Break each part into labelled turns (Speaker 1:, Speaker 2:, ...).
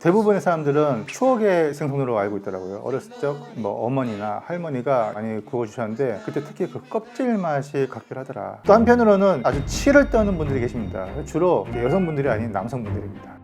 Speaker 1: 대부분의 사람들은 추억의 생선으로 알고 있더라고요. 어렸을 적 어머니나 할머니가 많이 구워주셨는데 그때 특히 그 껍질 맛이 각별하더라. 또 한편으로는 아주 치를 떠는 분들이 계십니다. 주로 여성분들이 아닌 남성분들입니다.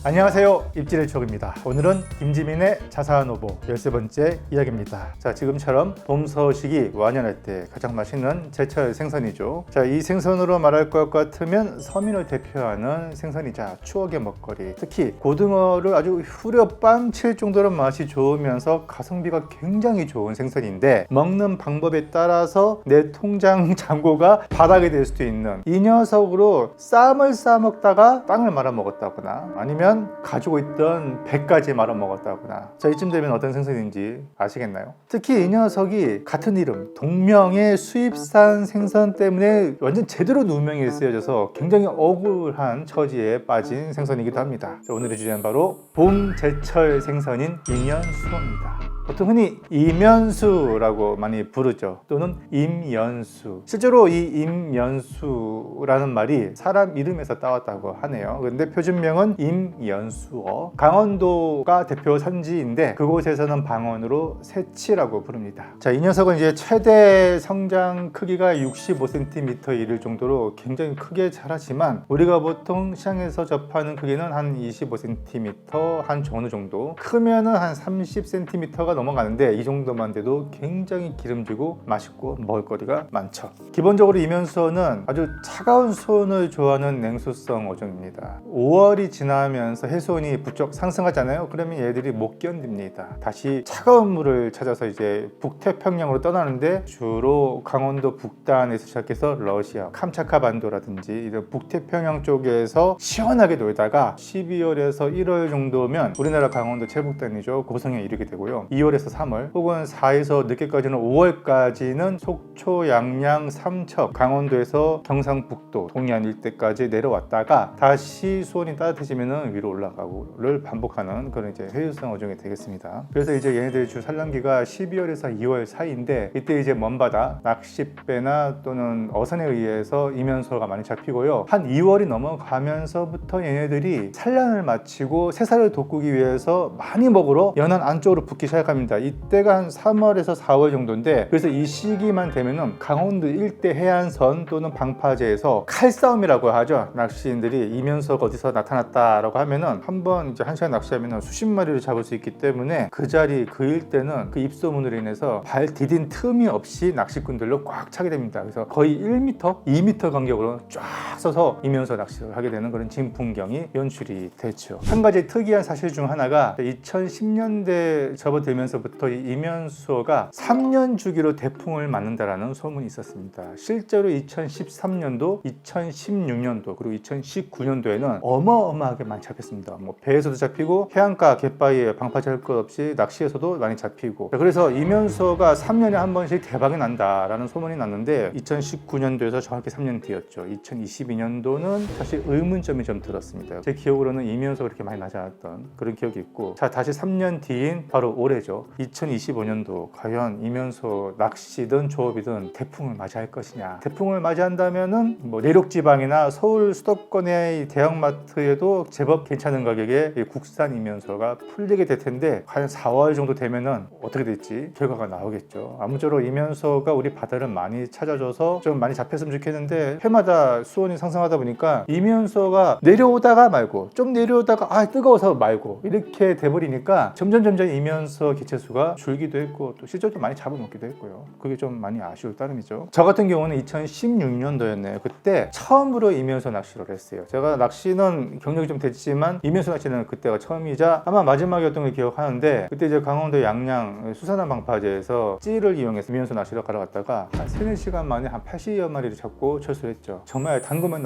Speaker 1: 안녕하세요, 입질의 추억입니다. 오늘은 김지민의 자사한 오보 13번째 이야기입니다. 자, 지금처럼 봄 서식이 완연할 때 가장 맛있는 제철 생선이죠. 자, 이 생선으로 말할 것 같으면 서민을 대표하는 생선이자 추억의 먹거리. 특히 고등어를 아주 후려 빵칠 정도로 맛이 좋으면서 가성비가 굉장히 좋은 생선인데 먹는 방법에 따라서 내 통장 잔고가 바닥이 될 수도 있는 이 녀석으로 쌈을 싸 먹다가 빵을 말아 먹었다거나 아니면 가지고 있던 배까지 말아 먹었다거나. 자, 이쯤 되면 어떤 생선인지 아시겠나요? 특히 이 녀석이 같은 이름 동명의 수입산 생선 때문에 완전 제대로 누명이 쓰여져서 굉장히 억울한 처지에 빠진 생선이기도 합니다. 자, 오늘의 주제는 바로 봄 제철 생선인 이면수어입니다. 보통 흔히 이면수라고 많이 부르죠. 또는 임연수. 실제로 이 임연수라는 말이 사람 이름에서 따왔다고 하네요. 근데 표준명은 임연수어. 강원도가 대표 산지인데 그곳에서는 방언으로 새치라고 부릅니다. 자, 이 녀석은 이제 최대 성장 크기가 65cm 이를 정도로 굉장히 크게 자라지만 우리가 보통 시장에서 접하는 크기는 한 25cm 한 어느 정도. 크면은 한 30cm가 넘어가는데 이 정도만 돼도 굉장히 기름지고 맛있고 먹을거리가 많죠. 기본적으로 이면수어는 아주 차가운 수온을 좋아하는 냉수성 어종입니다. 5월이 지나면서 해수온이 부쩍 상승하잖아요. 그러면 얘들이 못 견딥니다. 다시 차가운 물을 찾아서 이제 북태평양으로 떠나는데 주로 강원도 북단에서 시작해서 러시아, 캄차카 반도라든지 이런 북태평양 쪽에서 시원하게 놀다가 12월에서 1월 정도면 우리나라 강원도 최북단이죠. 고성에 이르게 되고요. 2월에서 3월 혹은 4에서 늦게까지는 5월까지는 속초, 양양, 삼척, 강원도에서 경상북도, 동해안 일대까지 내려왔다가 다시 수온이 따뜻해지면 위로 올라가고를 반복하는 그런 이제 회유성 어종이 되겠습니다. 그래서 이제 얘네들의 주 산란기가 12월에서 2월 사이인데 이때 이제 먼바다 낚싯배나 또는 어선에 의해서 이면수어가 많이 잡히고요. 한 2월이 넘어가면서부터 얘네들이 산란을 마치고 새살을 돋구기 위해서 많이 먹으러 연안 안쪽으로 붙기 시작합니다. 이때가 한 3월에서 4월 정도인데 그래서 이 시기만 되면은 강원도 일대 해안선 또는 방파제에서 칼싸움이라고 하죠. 낚시인들이 이면수어가 어디서 나타났다라고 하면은 한번 이제 1시간 낚시하면은 수십 마리를 잡을 수 있기 때문에 그 자리 그 일대는 그 입소문으로 인해서 발 디딘 틈이 없이 낚시꾼들로 꽉 차게 됩니다. 그래서 거의 1m, 2m 간격으로 쫙 서서 이면수어 낚시를 하게 되는 그런 진풍경이 연출이 됐죠. 한 가지 특이한 사실 중 하나가 2010년대 접어들면서부터 이 이면수어가 3년 주기로 대풍을 맞는다라는 소문이 있었습니다. 실제로 2013년도, 2016년도 그리고 2019년도에는 어마어마하게 많이 잡혔습니다. 배에서도 잡히고 해안가 갯바위에 방파제 할 것 없이 낚시에서도 많이 잡히고. 그래서 이면수어가 3년에 한 번씩 대박이 난다라는 소문이 났는데 2019년도에서 정확히 3년 뒤였죠. 2022년도는 사실 의문점이 좀 들었습니다. 제 기억으로는 이면수어가 그렇게 많이 나지 않았던 그런 기억이 있고. 자, 다시 3년 뒤인 바로 올해죠. 2025년도 과연 이면수어 낚시든 조업이든 태풍을 맞이할 것이냐. 태풍을 맞이한다면은 내륙지방이나 서울 수도권의 대형마트에도 제법 괜찮은 가격에 국산 이면수어가 풀리게 될 텐데 과연 4월 정도 되면은 어떻게 될지 결과가 나오겠죠. 아무쪼록 이면수어가 우리 바다를 많이 찾아줘서 좀 많이 잡혔으면 좋겠는데 해마다 수온이 상승하다 보니까 이면수어가 내려오다가 말고 좀 내려오다가 뜨거워서 말고 이렇게 돼버리니까 점점 이면수어 개체수가 줄기도 했고 또 실제로 많이 잡아먹기도 했고요. 그게 좀 많이 아쉬울 따름이죠. 저 같은 경우는 2016년도였네요. 그때 처음으로 이면수어 낚시를 했어요. 제가 낚시는 경력이 좀 됐지만 이면수어 낚시는 그때가 처음이자 아마 마지막이었던 걸 기억하는데 그때 이제 강원도 양양 수산한 방파제에서 찌를 이용해서 이면수어 낚시를 가러 갔다가 한 3-4시간 만에 한 80여 마리를 잡고 철수했죠. 정말 담그면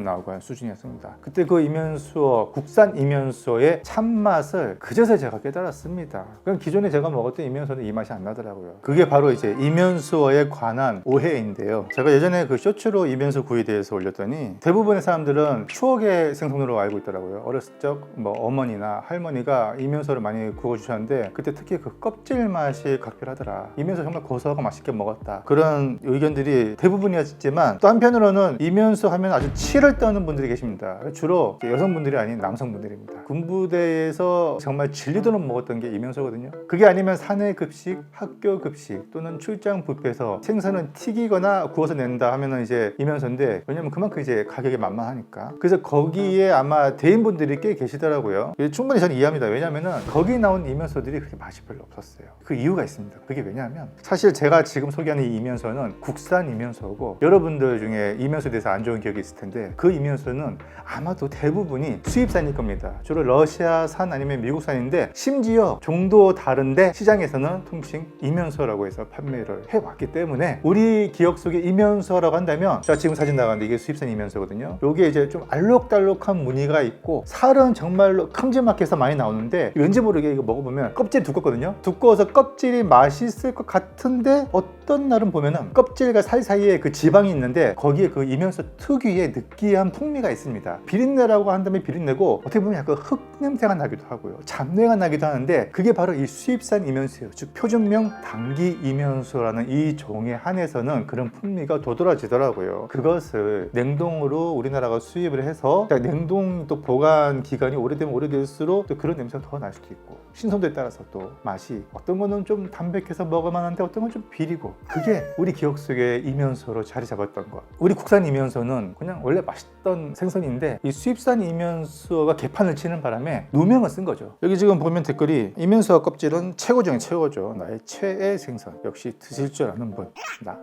Speaker 1: 나오고 하는 수준이었습니다. 그때 그 이면수어, 국산 이면수어의 참맛을 그제서 제가 깨달았습니다. 그럼 기존에 제가 먹었던 이면수어는 이 맛이 안 나더라고요. 그게 바로 이제 이면수어에 관한 오해인데요. 제가 예전에 그 쇼츠로 이면수 구이에 대해서 올렸더니 대부분의 사람들은 추억의 생선으로 알고 있더라고요. 어렸을 적 뭐 어머니나 할머니가 이면소를 많이 구워주셨는데 그때 특히 그 껍질 맛이 각별하더라. 이면소 정말 고소하고 맛있게 먹었다. 그런 의견들이 대부분이었지만 또 한편으로는 이면소 하면 아주 치를 떠는 분들이 계십니다. 주로 여성분들이 아닌 남성분들입니다. 군부대에서 정말 질리도록 먹었던 게 이면소거든요. 그게 아니면 사내 급식, 학교 급식 또는 출장 뷔페에서 생선은 튀기거나 구워서 낸다 하면은 이제 이면소인데, 왜냐면 그만큼 이제 가격이 만만하니까. 그래서 거기에 아마 대인분들이 꽤 계시더라고요. 충분히 저는 이해합니다. 왜냐면은 거기 나온 이면소들이 그렇게 맛이 별로 없었어요. 그 이유가 있습니다. 그게 왜냐하면 사실 제가 지금 소개하는 이 이면소는 국산 이면소고, 여러분들 중에 이면소에 대해서 안 좋은 기억이 있을 텐데 그 이면소는 아마도 대부분이 수입산일 겁니다. 주로 러시아산 아니면 미국산인데, 심지어 종도 다른데 시장에서는 통칭 이면소라고 해서 판매를 해왔기 때문에 우리 기억 속에 이면소라고 한다면, 자 지금 사진 나가는데 이게 수입산 이면소거든요. 요게 이제 좀 알록달록한 무늬가 있고 살은 정말로 큼지막해서 많이 나오는데, 왠지 모르게 이거 먹어보면 껍질이 두껍거든요. 두꺼워서 껍질이 맛있을 것 같은데 어떤 날은 보면은 껍질과 사이사이에 그 지방이 있는데 거기에 그 이면소 특유의 느끼한 풍미가 있습니다. 비린내라고 한다면 비린내고, 어떻게 보면 약간 흙 냄새가 나기도 하고요, 잡내가 나기도 하는데, 그게 바로 이 수입산 이면소예요. 즉 표준명 당기 이면소라는 이 종에 한해서는 그런 풍미가 도드라지더라고요. 그것을 냉동으로 우리나라가 수입을 해서, 냉동 또 보관 기간이 오래되면 오래될수록 또 그런 냄새가 더 날 수도 있고, 신선도에 따라서 또 맛이, 어떤 거는 좀 담백해서 먹을만한데 어떤 건 좀 비리고, 그게 우리 기억 속에 이면소로 자리 잡았던 것. 우리 국산 이면소는 그냥 원래 맛있던 생선인데 이 수입산 이면소가 개판을 치는 바람에 누명을 쓴 거죠. 여기 지금 보면 댓글이 이면소 껍질은 최고 중에 최고죠. 나의 최애 생선. 역시 드실 줄 아는 분. 나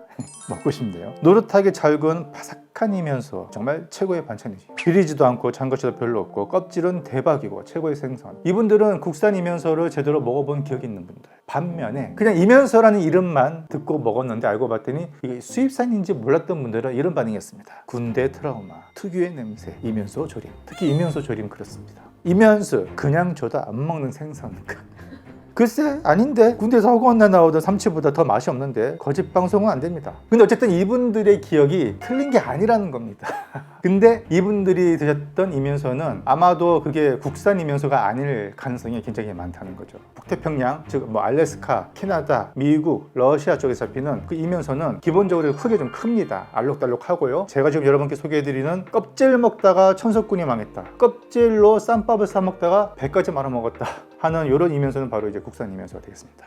Speaker 1: 먹고 싶네요. 노릇하게 잘 구운 바삭한 이면소, 정말 최고의 반찬이지. 비리지도 않고 장거치도 별로 없고 껍질은 대박이고 최고의 생선. 이분들은 국산 이면소를 제대로 먹어본 기억이 있는 분들. 반면에 그냥 이면소라는 이름만 듣고 먹었는데 알고 봤더니 이게 수입산인지 몰랐던 분들은 이런 반응이었습니다. 군대 트라우마, 특유의 냄새, 이면소 조림. 특히 이면소 조림 그렇습니다. 이면소 그냥 줘도 안 먹는 생선. 글쎄 아닌데, 군대에서 허구한 날 나오던 삼치보다 더 맛이 없는데, 거짓 방송은 안 됩니다. 근데 어쨌든 이분들의 기억이 틀린 게 아니라는 겁니다. 근데 이분들이 드셨던 이면소는 아마도 그게 국산 이면소가 아닐 가능성이 굉장히 많다는 거죠. 북태평양, 즉 뭐 알래스카, 캐나다, 미국, 러시아 쪽에 잡히는 그 이면소는 기본적으로 크게 좀 큽니다. 알록달록하고요. 제가 지금 여러분께 소개해드리는 껍질 먹다가 천석군이 망했다, 껍질로 쌈밥을 싸 먹다가 배까지 말아 먹었다 하는 이런 이면소는 바로 이제 국산 이면소가 되겠습니다.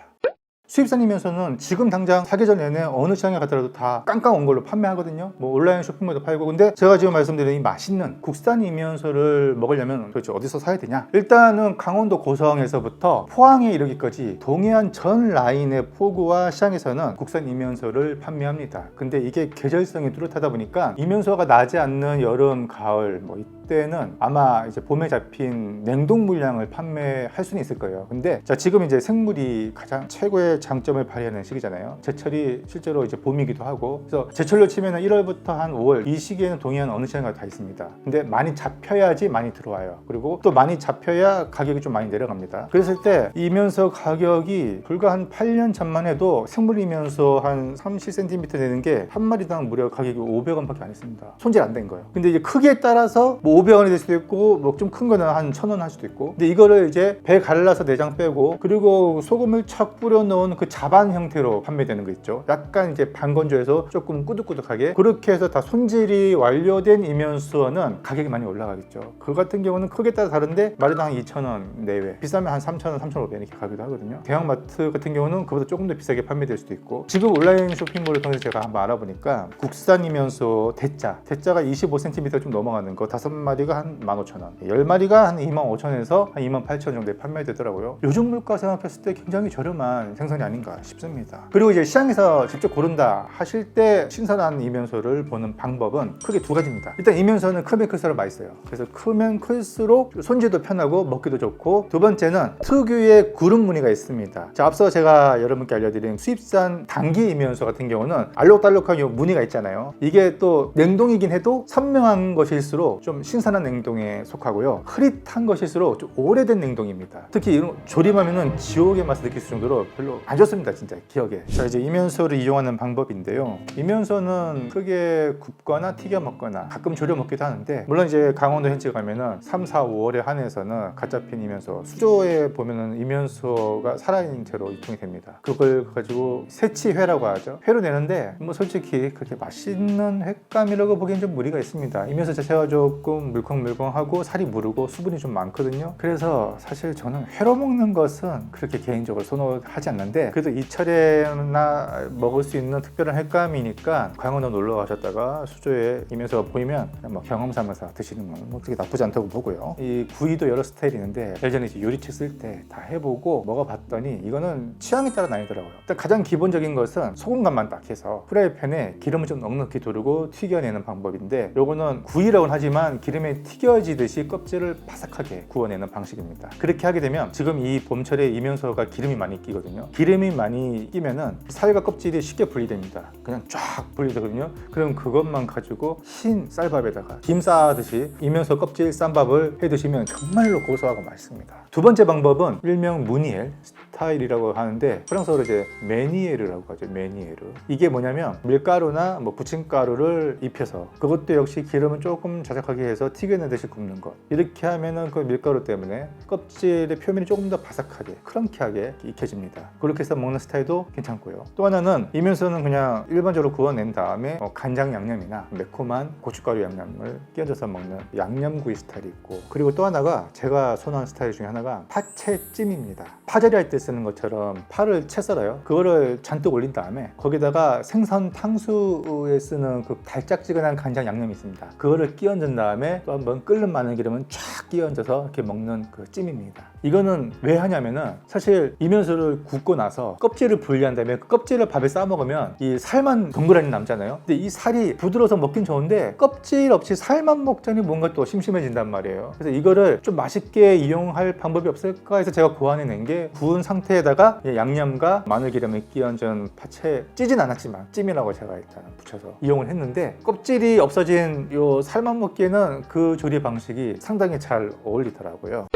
Speaker 1: 수입산 이면소는 지금 당장 사계절 내내 어느 시장에 가더라도 다 깡깡 온 걸로 판매하거든요. 뭐 온라인 쇼핑몰도 팔고. 근데 제가 지금 말씀드린 이 맛있는 국산 이면소를 먹으려면 도대체 어디서 사야 되냐? 일단은 강원도 고성에서부터 포항에 이르기까지 동해안 전 라인의 포구와 시장에서는 국산 이면소를 판매합니다. 근데 이게 계절성이 뚜렷하다 보니까 이면소가 나지 않는 여름, 가을 뭐 이때는 아마 이제 봄에 잡힌 냉동 물량을 판매할 수는 있을 거예요. 근데 자 지금 이제 생물이 가장 최고의 장점을 발휘하는 시기잖아요. 제철이 실제로 이제 봄이기도 하고, 그래서 제철로 치면은 1월부터 한 5월 이 시기에는 동해안 어느 시장가 다 있습니다. 근데 많이 잡혀야지 많이 들어와요. 그리고 또 많이 잡혀야 가격이 좀 많이 내려갑니다. 그랬을 때 이면소 가격이 불과 한 8년 전만 해도 생물 이면소 한 30cm 되는 게 한 마리당 무려 가격이 500원밖에 안 했습니다. 손질 안 된 거예요. 근데 이제 크기에 따라서 뭐 500원이 될 수도 있고 뭐 좀 큰 거는 한 1,000원 할 수도 있고, 근데 이거를 이제 배 갈라서 내장 빼고 그리고 소금을 착 뿌려 넣은 그 자반 형태로 판매되는 거 있죠. 약간 이제 반건조해서 조금 꾸덕꾸덕하게, 그렇게 해서 다 손질이 완료된 이면수어는 가격이 많이 올라가겠죠. 그 같은 경우는 크기에 따라 다른데 마리당 2,000원 내외, 비싸면 한 3,000원, 3,500원 이렇게 가기도 하거든요. 대형마트 같은 경우는 그보다 조금 더 비싸게 판매될 수도 있고, 지금 온라인 쇼핑몰을 통해서 제가 한번 알아보니까 국산 이면수 대짜가 25cm 좀 넘어가는 거 5마리가 한 15,000원, 10마리가 한 25,000원에서 한 28,000원 정도에 판매되더라고요. 요즘 물가 생각했을 때 굉장히 저렴한 생선이 아닌가 싶습니다. 그리고 이제 시장에서 직접 고른다 하실 때 신선한 이면소를 보는 방법은 크게 두 가지입니다. 일단 이면소는 크면 클수록 맛있어요. 그래서 크면 클수록 손질도 편하고 먹기도 좋고, 두 번째는 특유의 구름 무늬가 있습니다. 자, 앞서 제가 여러분께 알려드린 수입산 당기 이면소 같은 경우는 알록달록한 이 무늬가 있잖아요. 이게 또 냉동이긴 해도 선명한 것일수록 좀 신선한 냉동에 속하고요. 흐릿한 것일수록 좀 오래된 냉동입니다. 특히 이런 조림하면은 지옥의 맛을 느낄 정도로 별로 안 좋습니다. 진짜 기억에. 자, 이제 이면소를 이용하는 방법인데요. 이면소는 크게 굽거나 튀겨 먹거나 가끔 졸여 먹기도 하는데, 물론 이제 강원도 현지 가면은 3, 4, 5월에 한해서는 갓 잡힌 이면소, 수조에 보면은 이면소가 살아있는 채로 유통이 됩니다. 그걸 가지고 새치회라고 하죠. 회로 내는데 뭐 솔직히 그렇게 맛있는 횟감이라고 보기엔 좀 무리가 있습니다. 이면소 자체가 조금 물컹물컹하고 살이 무르고 수분이 좀 많거든요. 그래서 사실 저는 회로 먹는 것은 그렇게 개인적으로 선호하지 않는데, 그래도 이철에나 먹을 수 있는 특별한 횟감이니까 강원도 놀러 가셨다가 수조에 이면소 보이면 뭐 경험 삼아서 드시는 건 뭐 그렇게 나쁘지 않다고 보고요. 이 구이도 여러 스타일이 있는데 예전에 이제 요리책 쓸 때 다 해보고 먹어봤더니 이거는 취향에 따라 나뉘더라고요. 일단 가장 기본적인 것은 소금간만 딱 해서 프라이팬에 기름을 좀 넉넉히 두르고 튀겨내는 방법인데, 요거는 구이라고는 하지만 기름에 튀겨지듯이 껍질을 바삭하게 구워내는 방식입니다. 그렇게 하게 되면 지금 이 봄철에 이면소가 기름이 많이 끼거든요. 기름이 많이 끼면은 살과 껍질이 쉽게 분리됩니다. 그냥 쫙 분리되거든요. 그럼 그것만 가지고 흰 쌀밥에다가 김 싸듯이 이면소 껍질 쌈밥을 해 드시면 정말로 고소하고 맛있습니다. 두 번째 방법은 일명 무니엘 스타일이라고 하는데, 프랑스어로 이제 메니에르라고 하죠. 메니에르. 이게 뭐냐면 밀가루나 뭐 부침가루를 입혀서 그것도 역시 기름은 조금 자작하게 해서 튀겨내듯이 굽는 것. 이렇게 하면은 그 밀가루 때문에 껍질의 표면이 조금 더 바삭하게 크런키하게 익혀집니다. 그렇게 해서 먹는 스타일도 괜찮고요. 또 하나는 이면소는 그냥 일반적으로 구워낸 다음에 간장 양념이나 매콤한 고춧가루 양념을 끼얹어서 먹는 양념구이 스타일이 있고, 그리고 또 하나가 제가 선호하는 스타일 중에 하나가 파채찜입니다. 파절이 할 때 쓰는 것처럼 파를 채 썰어요. 그거를 잔뜩 올린 다음에 거기다가 생선 탕수에 쓰는 그 달짝지근한 간장 양념이 있습니다. 그거를 끼얹은 다음에 또 한번 끓는 마늘기름은 쫙 끼얹어서 이렇게 먹는 그 찜입니다. 이거는 왜 하냐면은 사실 이면소를 굽고 나서 껍질을 분리한 다음에 그 껍질을 밥에 싸 먹으면 이 살만 동그라니 남잖아요. 근데 이 살이 부드러워서 먹긴 좋은데 껍질 없이 살만 먹자니 뭔가 또 심심해진단 말이에요. 그래서 이거를 좀 맛있게 이용할 방법이 없을까 해서 제가 고안해낸 게, 구운 상태에다가 양념과 마늘기름을 끼얹은 파채, 찌진 않았지만 찜이라고 제가 일단 붙여서 이용을 했는데, 껍질이 없어진 요 살만 먹기에는 그 조리 방식이 상당히 잘 어울리더라고요.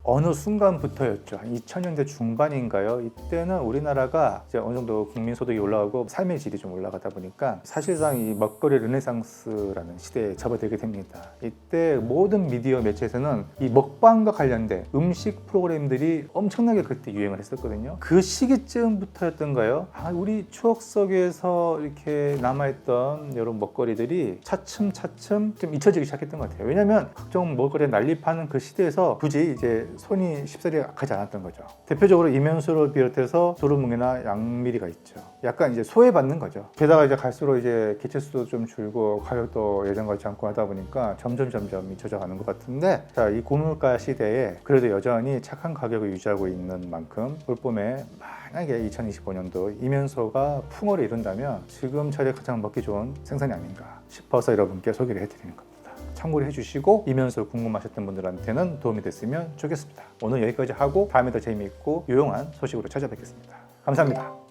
Speaker 1: 어느 순간부터였죠. 한 2000년대 중반인가요? 이때는 우리나라가 이제 어느 정도 국민소득이 올라가고 삶의 질이 좀 올라가다 보니까 사실상 이 먹거리 르네상스라는 시대에 접어들게 됩니다. 이때 모든 미디어 매체에서는 이 먹방과 관련된 음식 프로그램들이 엄청나게 그때 유행을 했었거든요. 그 시기쯤부터였던가요? 우리 추억 속에서 이렇게 남아있던 이런 먹거리들이 차츰차츰 좀 잊혀지기 시작했던 것 같아요. 왜냐면 각종 먹거리에 난립하는 그 시대에서 굳이 이제 손이 쉽사리 가지 않았던 거죠. 대표적으로 이면소를 비롯해서 도루묵이나 양미리가 있죠. 약간 이제 소외받는 거죠. 게다가 이제 갈수록 이제 개체수도 좀 줄고 가격도 예전 같지 않고 하다 보니까 점점 잊혀져가는 것 같은데, 자, 이 고물가 시대에 그래도 여전히 착한 가격을 유지하고 있는 만큼 올봄에 만약에 2025년도 이면소가 풍어를 이룬다면 지금철에 가장 먹기 좋은 생선이 아닌가 싶어서 여러분께 소개를 해드리는 겁니다. 참고를 해주시고 이면소 궁금하셨던 분들한테는 도움이 됐으면 좋겠습니다. 오늘 여기까지 하고 다음에 더 재미있고 유용한 소식으로 찾아뵙겠습니다. 감사합니다.